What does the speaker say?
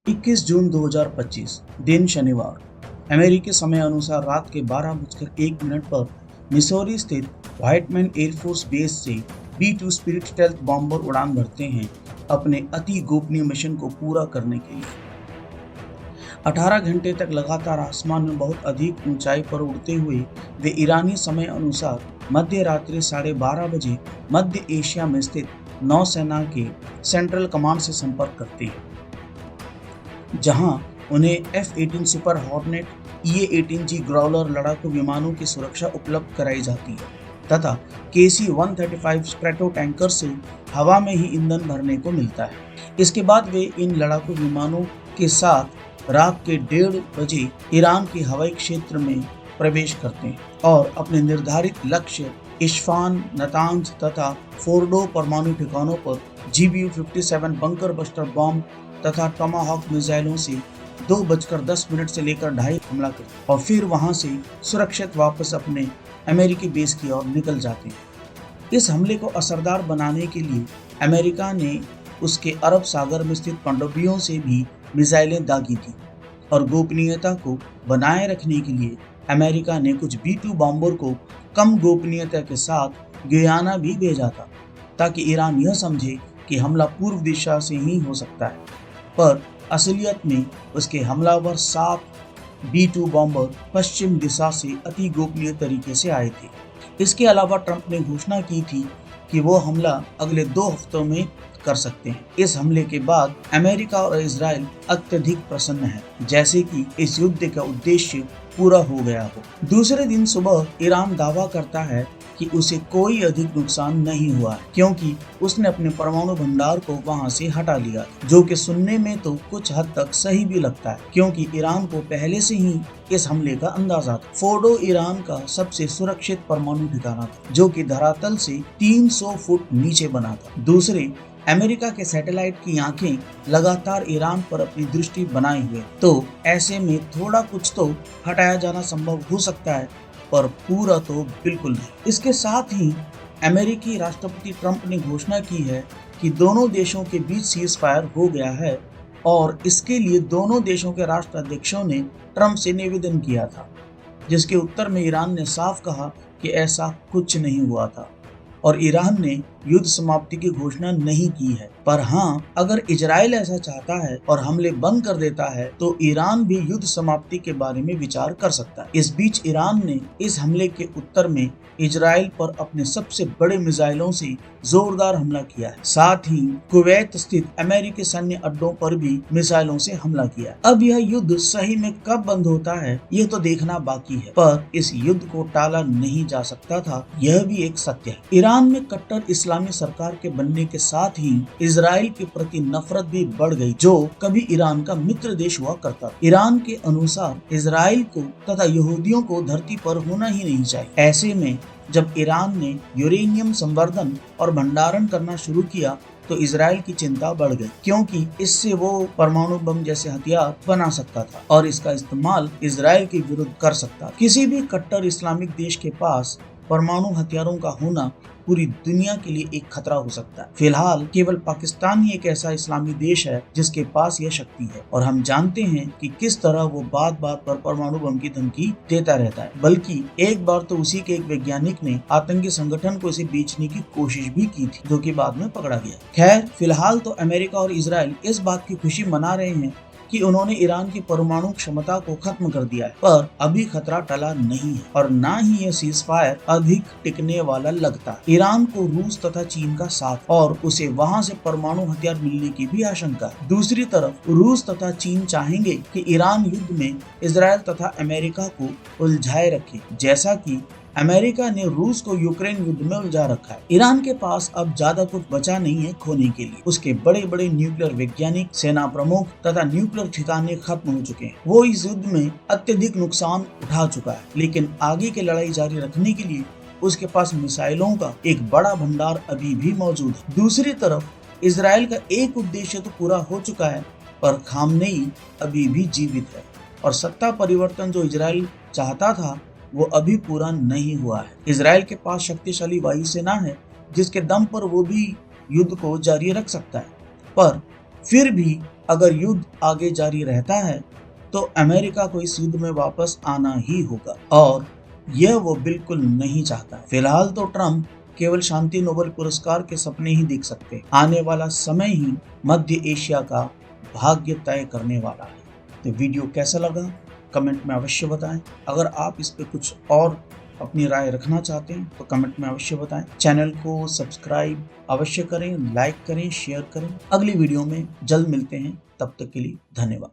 21 जून 2025 दिन शनिवार। अमेरिकी समय अनुसार रात के 12:01 पर मिसौरी स्थित व्हाइटमैन एयरफोर्स बेस से B-2 स्पिरिट स्टेल्थ बॉम्बर उड़ान भरते हैं अपने अति गोपनीय मिशन को पूरा करने के लिए। 18 घंटे तक लगातार आसमान में बहुत अधिक ऊंचाई पर उड़ते हुए वे ईरानी समय अनुसार मध्य रात्रि 12:30 बजे मध्य एशिया में स्थित नौसेना के सेंट्रल कमांड से संपर्क करते हैं, जहां उन्हें F-18 super hornet, EA-18G Growler लड़ाकू विमानों की सुरक्षा उपलब्ध कराई जाती है तथा KC-135 स्ट्रैटो टैंकर से हवा में ही ईंधन भरने को मिलता है। इसके बाद वे इन लड़ाकू विमानों के साथ रात के 1:30 बजे ईरान के हवाई क्षेत्र में प्रवेश करते हैं और अपने निर्धारित लक्ष्य इस्फान, नतांज तथा फोर्डो परमाणु ठिकानों पर GBU-57 बंकर बस्टर बॉम्ब तथा टमाहॉक मिसाइलों से 2:10 से लेकर 2:30 हमला करते और फिर वहां से सुरक्षित वापस अपने अमेरिकी बेस की ओर निकल जाते हैं। इस हमले को असरदार बनाने के लिए अमेरिका ने उसके अरब सागर में स्थित पनडुब्बियों से भी मिसाइलें दागी थी और गोपनीयता को बनाए रखने के लिए अमेरिका ने कुछ B-2 बॉम्बर को कम गोपनीयता के साथ गुयाना भी भेजा था, ताकि ईरान यह समझे कि हमला पूर्व दिशा से ही हो सकता है। पर असलियत में उसके हमलावर 7 B-2 बॉम्बर पश्चिम दिशा से अति गोपनीय तरीके से आए थे। इसके अलावा ट्रंप ने घोषणा की थी कि वो हमला अगले 2 हफ्तों में कर सकते हैं। इस हमले के बाद अमेरिका और इजराइल अत्यधिक प्रसन्न है, जैसे कि इस युद्ध का उद्देश्य पूरा हो गया हो। दूसरे दिन सुबह ईरान दावा करता है कि उसे कोई अधिक नुकसान नहीं हुआ है, क्योंकि उसने अपने परमाणु भंडार को वहां से हटा लिया, जो कि सुनने में तो कुछ हद तक सही भी लगता है, क्योंकि ईरान को पहले से ही इस हमले का अंदाजा था। फोर्डो ईरान का सबसे सुरक्षित परमाणु ठिकाना था, जो कि धरातल से 300 फुट नीचे बना था। दूसरे, अमेरिका के सैटेलाइट की आंखें लगातार ईरान पर अपनी दृष्टि बनाए हुए, तो ऐसे में थोड़ा कुछ तो हटाया जाना संभव हो सकता है, पर पूरा तो बिल्कुल नहीं। इसके साथ ही अमेरिकी राष्ट्रपति ट्रंप ने घोषणा की है कि दोनों देशों के बीच सीज फायर हो गया है और इसके लिए दोनों देशों के राष्ट्राध्यक्षों ने ट्रंप से निवेदन किया था, जिसके उत्तर में ईरान ने साफ कहा कि ऐसा कुछ नहीं हुआ था और ईरान ने युद्ध समाप्ति की घोषणा नहीं की है। पर हाँ, अगर इजराइल ऐसा चाहता है और हमले बंद कर देता है तो ईरान भी युद्ध समाप्ति के बारे में विचार कर सकता है। इस बीच ईरान ने इस हमले के उत्तर में इजराइल पर अपने सबसे बड़े मिसाइलों से जोरदार हमला किया है। साथ ही कुवैत स्थित अमेरिकी सैन्य अड्डों पर भी मिसाइलों से हमला किया है। अब यह युद्ध सही में कब बंद होता है, यह तो देखना बाकी है, पर इस युद्ध को टाला नहीं जा सकता था, यह भी एक सत्य है। ईरान में कट्टर इस्लामी सरकार के बनने के साथ ही इजराइल के प्रति नफरत भी बढ़ गई, जो कभी ईरान का मित्र देश हुआ करता था। ईरान के अनुसार इजराइल को तथा यहूदियों को धरती पर होना ही नहीं चाहिए। ऐसे में जब ईरान ने यूरेनियम संवर्धन और भंडारण करना शुरू किया तो इजराइल की चिंता बढ़ गई, क्योंकि इससे वो परमाणु बम जैसे हथियार बना सकता था और इसका इस्तेमाल इजराइल के विरुद्ध कर सकता। किसी भी कट्टर इस्लामिक देश के पास परमाणु हथियारों का होना पूरी दुनिया के लिए एक खतरा हो सकता है। फिलहाल केवल पाकिस्तान ही एक ऐसा इस्लामी देश है जिसके पास यह शक्ति है और हम जानते हैं कि किस तरह वो बात बात पर परमाणु बम की धमकी देता रहता है। बल्कि एक बार तो उसी के एक वैज्ञानिक ने आतंकी संगठन को इसे बेचने की कोशिश भी की थी, जो कि बाद में पकड़ा गया। खैर, फिलहाल तो अमेरिका और इजराइल इस बात की खुशी मना रहे हैं कि उन्होंने ईरान की परमाणु क्षमता को खत्म कर दिया है, पर अभी खतरा टला नहीं है और ना ही यह सीज फायर अधिक टिकने वाला लगता है। ईरान को रूस तथा चीन का साथ और उसे वहां से परमाणु हथियार मिलने की भी आशंका है। दूसरी तरफ रूस तथा चीन चाहेंगे कि ईरान युद्ध में इजराइल तथा अमेरिका को उलझाए रखे, जैसा कि अमेरिका ने रूस को यूक्रेन युद्ध में उलझा रखा है। ईरान के पास अब ज्यादा कुछ बचा नहीं है खोने के लिए। उसके बड़े बड़े न्यूक्लियर वैज्ञानिक, सेना प्रमुख तथा न्यूक्लियर ठिकाने खत्म हो चुके हैं। वो इस युद्ध में अत्यधिक नुकसान उठा चुका है, लेकिन आगे की लड़ाई जारी रखने के लिए उसके पास मिसाइलों का एक बड़ा भंडार अभी भी मौजूद है। दूसरी तरफ इजराइल का एक उद्देश्य तो पूरा हो चुका है, पर खामनेई अभी भी जीवित है और सत्ता परिवर्तन जो इजराइल चाहता था वो अभी पूरा नहीं हुआ है। इजराइल के पास शक्तिशाली वायुसेना है, जिसके दम पर वो भी युद्ध को जारी रख सकता है, पर फिर भी अगर युद्ध आगे जारी रहता है तो अमेरिका को इस युद्ध में वापस आना ही होगा और यह वो बिल्कुल नहीं चाहता। फिलहाल तो ट्रम्प केवल शांति नोबेल पुरस्कार के सपने ही देख सकते। आने वाला समय ही मध्य एशिया का भाग्य तय करने वाला है। तो वीडियो कैसा लगा कमेंट में अवश्य बताएं। अगर आप इस पे कुछ और अपनी राय रखना चाहते हैं तो कमेंट में अवश्य बताएं। चैनल को सब्सक्राइब अवश्य करें, लाइक करें, शेयर करें। अगली वीडियो में जल्द मिलते हैं, तब तक के लिए धन्यवाद।